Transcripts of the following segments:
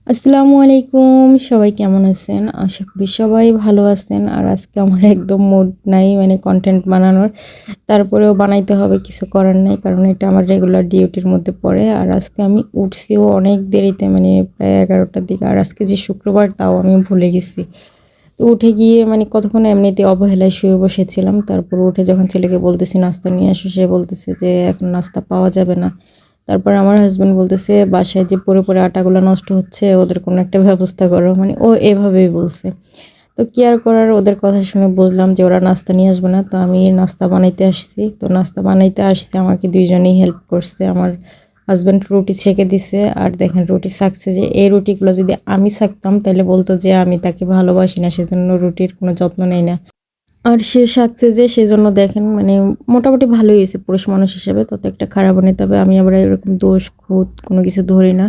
আসসালামু আলাইকুম, সবাই কেমন আছেন? আশা করি সবাই ভালো আছেন। আর আজকে আমার একদম মুড নাই মানে কনটেন্ট বানানোর। তারপরেও বানাইতে হবে, কিছু করার নাই। কারণ এটা আমার রেগুলার ডিউটির মধ্যে পড়ে। আর আজকে আমি উঠছিও অনেক দেরিতে, মানে প্রায় ১১টার দিকে। আর আজকে যে শুক্রবার তাও আমি ভুলে গেছি। তো উঠে গিয়ে মানে কতক্ষণ এমনিতে অবহেলায় শুয়ে বসেছিলাম। তারপর উঠে যখন ছেলেকে বলতেছি নাস্তা নিয়ে আসো, সে বলতেছে যে এখন নাস্তা পাওয়া যাবে না। তারপর আমার হাসব্যান্ড বলতেছে বাসায় যে পড়ে পড়ে আটাগুলো নষ্ট হচ্ছে, ওদের কোনো একটা ব্যবস্থা করো, মানে ও এভাবেই বলছে। তো কি আর করার, ওদের কথা শুনে বুঝলাম যে ওরা নাস্তা নিয়ে আসবে না। তো আমি নাস্তা বানাইতে আসছি, তো নাস্তা বানাইতে আসছে আমাকে দুইজনেই হেল্প করছে। আমার হাজব্যান্ড রুটি সেঁকে দিছে, আর দেখেন রুটি ছাকছে। যে এই রুটিগুলো যদি আমি ছাকতাম তাহলে বলতো যে আমি তাকে ভালোবাসি না, সেজন্য রুটির কোনো যত্ন নেই না। আর সে সাকছে যে সেজন্য দেখেন মানে মোটামুটি ভালোই হয়েছে পুরুষ মানুষ হিসেবে, তত একটা খারাপও নেই। তবে আমি আবার এরকম দোষ খুঁত কোনো কিছু ধরি না।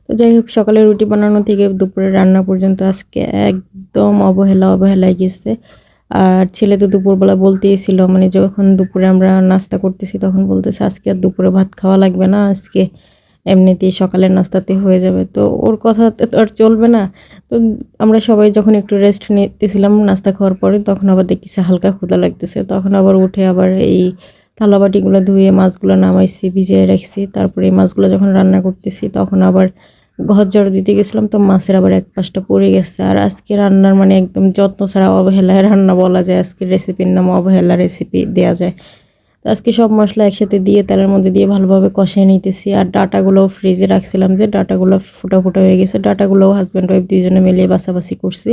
তো যাই হোক, সকালে রুটি বানানো থেকে দুপুরে রান্না পর্যন্ত আজকে একদম অবহেলায় গেছে। আর ছেলে তো দুপুরবেলা বলতেই ছিল, মানে যখন দুপুরে আমরা নাস্তা করতেছি তখন বলতেছে আজকে আর দুপুরে ভাত খাওয়া লাগবে না, আজকে এমনিতেই সকালের নাস্তাতে হয়ে যাবে। তো ওর কথাতে তো আর চলবে না। তো আমরা সবাই যখন একটু রেস্ট নিতেছিলাম নাস্তা খাওয়ার পরে, তখন আবার দেখতেছি হালকা ক্ষুধা লাগতেছে। তখন আবার উঠে আবার এই থালাবাটিগুলো ধুয়ে মাছগুলো নামাইছি, ভিজিয়ে রাখছি। তারপরে এই মাছগুলো যখন রান্না করতেছি তখন আবার ঘর ঝাড়ু দিতে গেছিলাম, তো মাছের আবার এক পাশটা পড়ে গেছে। আর আজকে রান্নার মানে একদম যত্ন ছাড়া অবহেলায় রান্না বলা যায়। আজকের রেসিপির নাম অবহেলা রেসিপি দেয়া যায়। তো আজকে সব মশলা একসাথে দিয়ে তেলের মধ্যে দিয়ে ভালোভাবে কষিয়ে নিতেছি। আর ডাটাগুলোও ফ্রিজে রাখছিলাম, যে ডাটাগুলো ফুটা ফুটা হয়ে গেছে। ডাটাগুলোও হাজব্যান্ড ওয়াইফ দুইজনে মিলিয়ে বাছাবাছি করছি।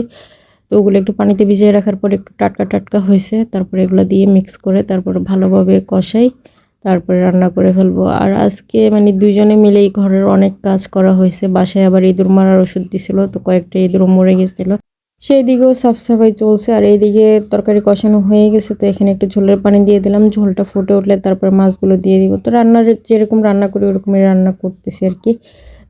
তো ওগুলো একটু পানিতে ভিজিয়ে রাখার পর একটু টাটকা টাটকা হয়েছে। তারপরে এগুলো দিয়ে মিক্স করে তারপরে ভালোভাবে কষাই, তারপরে রান্না করে ফেলবো। আর আজকে মানে দুইজনে মিলেই ঘরের অনেক কাজ করা হয়েছে। বাসায় আবার ইঁদুর মারার ওষুধ দিছিল, তো কয়েকটা ইঁদুরও মরে গেছিলো। সেই দিকেও সাফ-সাফাই চলছে। আর এইদিকে তরকারি কষানো হয়ে গেছে, তো এখানে একটু ঝোলের পানি দিয়ে দিলাম। ঝোলটা ফুটে উঠলে তারপর মাছগুলো দিয়ে দিব। তো রান্নার যেরকম রান্না করি ওরকমই রান্না করতেছি আর কি।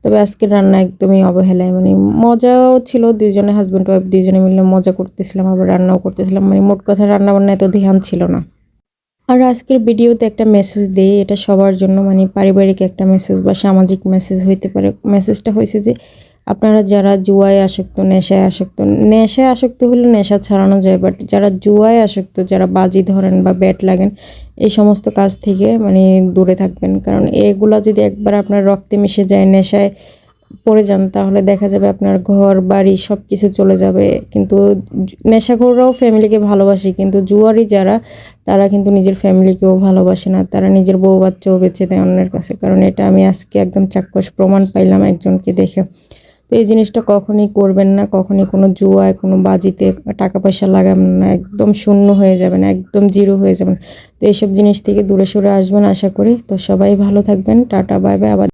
তবে আজকের রান্না একদমই অবহেলায়, মানে মজাও ছিল, দুইজনে হাজব্যান্ড ওয়াইফ দুইজনে মিলে মজা করতেছিলাম, আবার রান্নাও করতেছিলাম। মানে মোট কথা রান্না-বান্নায় এত ধ্যান ছিল না। আর আজকের ভিডিওতে একটা মেসেজ দেই, এটা সবার জন্য, মানে পারিবারিক একটা মেসেজ বা সামাজিক মেসেজ হইতে পারে। মেসেজটা হয়েছে যে আপনারা যারা জুয়ায় আসক্ত, নেশায় আসক্ত হলে নেশা ছাড়ানো যায়, বাট যারা জুয়ায় আসক্ত, যারা বাজি ধরেন বা ব্যাট লাগেন, এই সমস্ত কাজ থেকে মানে দূরে থাকবেন। কারণ এগুলা যদি একবার আপনার রক্তে মিশে যায়, নেশায় পড়ে যান, তাহলে দেখা যাবে আপনার ঘর বাড়ি সব কিছু চলে যাবে। কিন্তু নেশাখোররাও ফ্যামিলিকে ভালোবাসে, কিন্তু জুয়ারি যারা, তারা কিন্তু নিজের ফ্যামিলিকেও ভালোবাসে না। তারা নিজের বউ বাচ্চাও বেঁচে দেয় অন্যের কাছে। কারণ এটা আমি আজকে একদম চাক্ষুষ প্রমাণ পাইলাম একজনকে দেখে। তো এই জিনিসটা কখনই করবেন না, কখনই কোনো জুয়ায় কোনো বাজিতে টাকা পয়সা লাগাবেন না। একদম শূন্য হয়ে যাবেন, একদম জিরো হয়ে যাবেন। তো এইসব জিনিস থেকে দূরে সরে আসবেন আশা করি। তো সবাই ভালো থাকবেন, টাটা বাই বাই। আবার